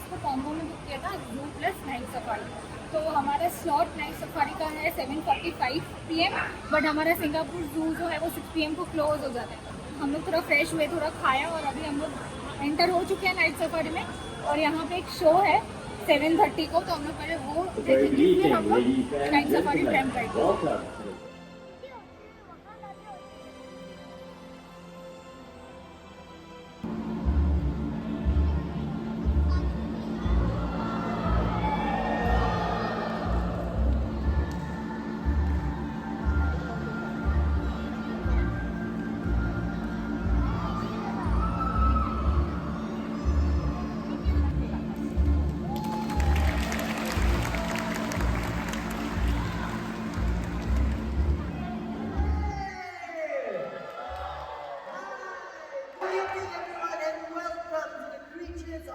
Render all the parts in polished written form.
आपको कॉम्बो में बुक किया था जू प्लस नाइट सफारी। तो हमारा स्लॉट नाइट सफारी का है 7:45 PM, बट हमारा सिंगापुर जू जो है वो 6 PM को क्लोज हो जाता है। हम लोग थोड़ा फ्रेश हुए, थोड़ा खाया और अभी हम लोग एंटर हो चुके हैं नाइट सफारी में। और यहाँ पे एक शो है 7:30 को, तो हम लोग पहले वो देखेंगे, फिर हम लोग नाइट सफारी ट्रैम करेंगे।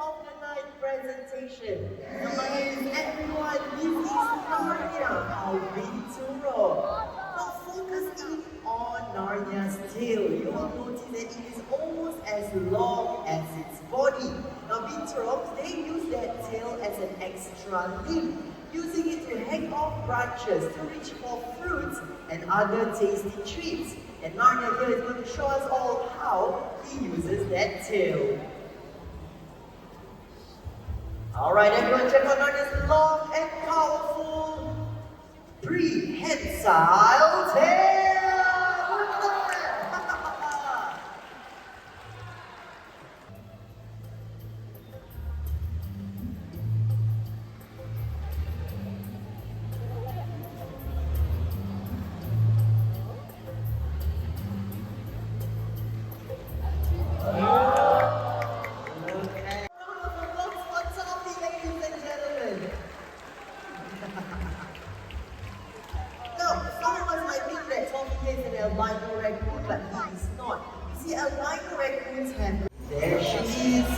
Of the night presentation. My name is everyone. This is Narnia, our winter road. Now focus in on Narnia's tail. You will notice that it is almost as long as its body. Now winterops, they use that tail as an extra limb, using it to hang off branches to reach for fruits and other tasty treats. And Narnia here is going to show us all how he uses that tail. Alright, everyone check out Narnia's long and powerful prehensile tail! Look at that! Albino raccoon, but he is not. You see, albino raccoons have... There she is.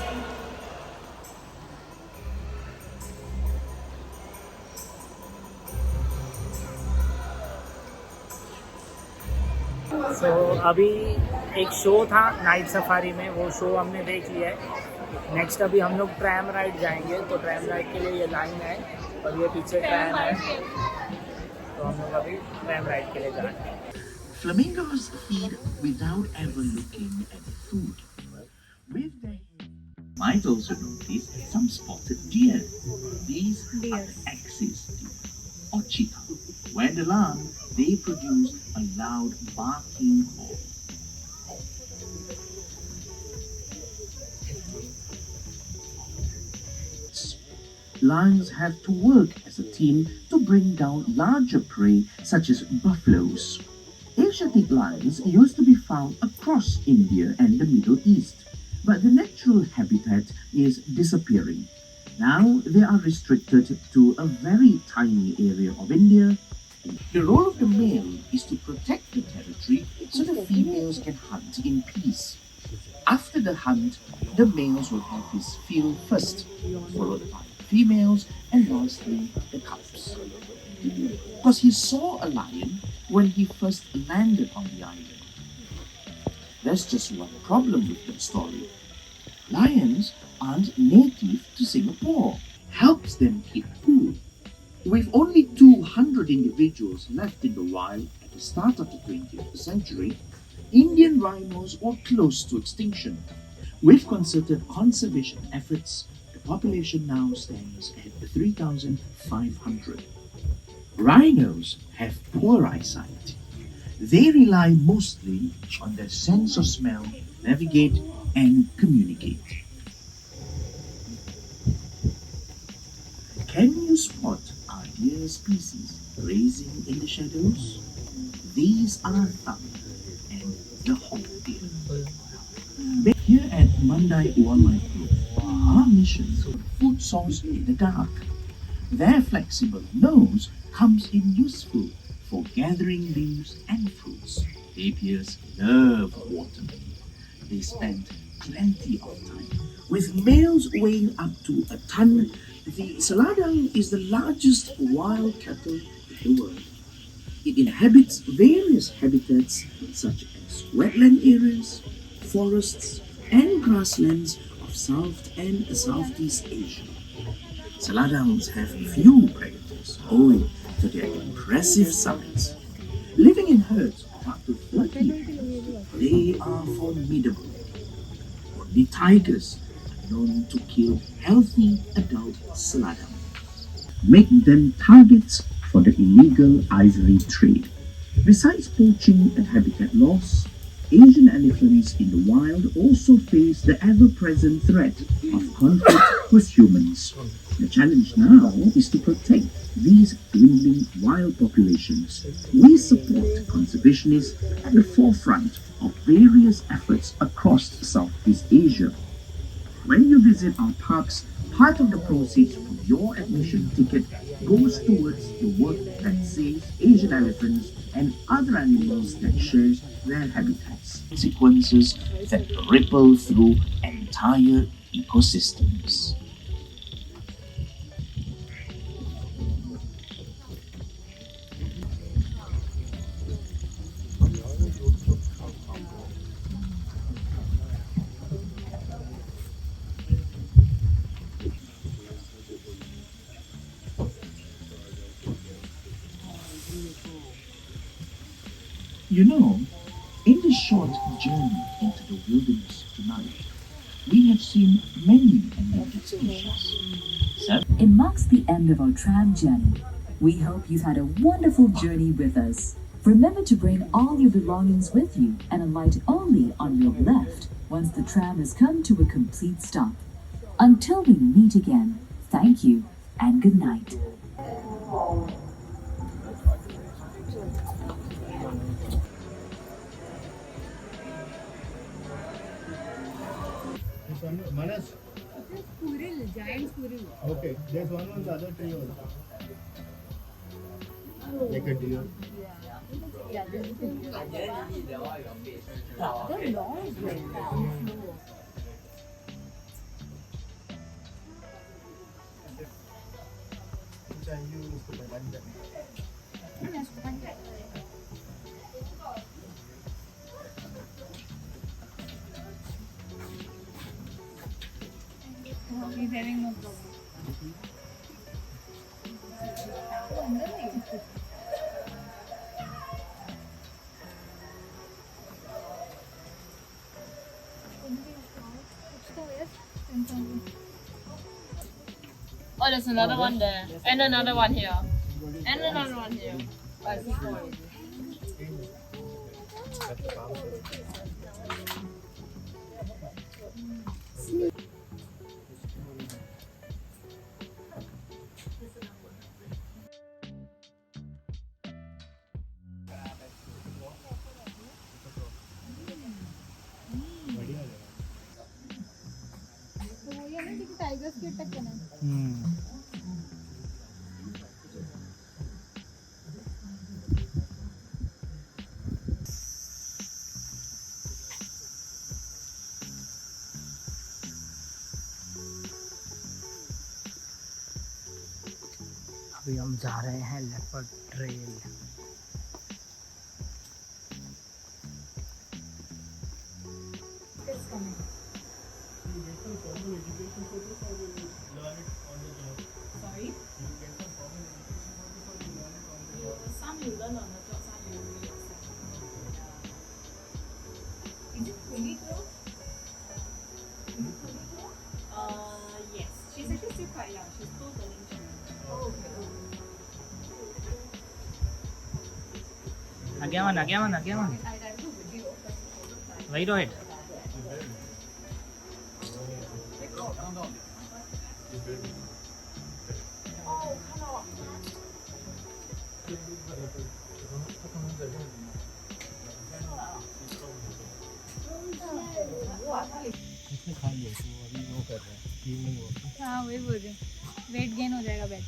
So, अभी एक show था night safari में, वो show हमने देख लिया है। Next अभी हम लोग ट्रैम राइड जाएंगे, तो ट्रैम राइड के लिए ये लाइन है और ये पीछे ट्रैम है, तो हम लोग अभी ट्रैम राइड के लिए जाएंगे। Flamingos feed without ever looking at food. With their might also notice some spotted deer. These are axis deer or cheetah. When alarmed, they produce a loud barking call. Lions have to work as a team to bring down larger prey such as buffaloes. Asiatic lions used to be found across India and the Middle East, but the natural habitat is disappearing. Now they are restricted to a very tiny area of India. The role of the male is to protect the territory so the females can hunt in peace. After the hunt, the males will have his fill first, followed by females, and lastly the cubs. Because he saw a lion when he first landed on the island. There's just one problem with that story. Lions aren't native to Singapore. Helps them keep cool. With only 200 individuals left in the wild at the start of the 20th century, Indian rhinos were close to extinction. With concerted conservation efforts, the population now stands at 3,500. Rhinos have poor eyesight. They rely mostly on their sense of smell, navigate, and communicate. Can you spot our deer species grazing in the shadows? These are thunder and the hawk deer. Here at Mandai Wildlife Group, our mission is food source in the dark. Their flexible nose comes in useful for gathering leaves and fruits. Tapirs love water. They spend plenty of time. With males weighing up to a ton, the Saladang is the largest wild cattle in the world. It inhabits various habitats such as wetland areas, forests, and grasslands of South and Southeast Asia. Saladams have few predators owing to their impressive size. Living in herds of up to 30 animals, they are formidable. Only tigers are known to kill healthy adult saladam, make them targets for the illegal ivory trade. Besides poaching and habitat loss, Asian elephants in the wild also face the ever-present threat of conflict with humans. The challenge now is to protect these dwindling wild populations. We support conservationists at the forefront of various efforts across Southeast Asia. When you visit our parks, part of the proceeds from your admission ticket goes towards the work that saves Asian elephants and other animals that share their habitats. Sequences that ripple through entire ecosystems. You know, in this short journey into the wilderness tonight, we have seen many endangered species. It marks the end of our tram journey. We hope you've had a wonderful journey with us. Remember to bring all your belongings with you and alight only on your left once the tram has come to a complete stop. Until we meet again, thank you and good night. Manas? Squirrel, giant squirrel. Okay, there's one on the other tree also. Like a deer. Yeah, this is the they're long, he's having no problem. Oh, there's another one there. And another one here. And another one here. I see four. Tigers की attack करना अभी हम जा रहे हैं leopard trail. Sorry? Some you learn on the job, some you do yourself. Is it fully grown? Yes. She's actually still quite young. She's still turning 3. Oh, okay. आगे आवन I do video. वही रोहित। इसने खा लिया तो अभी वो कर रहे हैं, हाँ वही बोल रहे वेट गेन हो जाएगा बैठ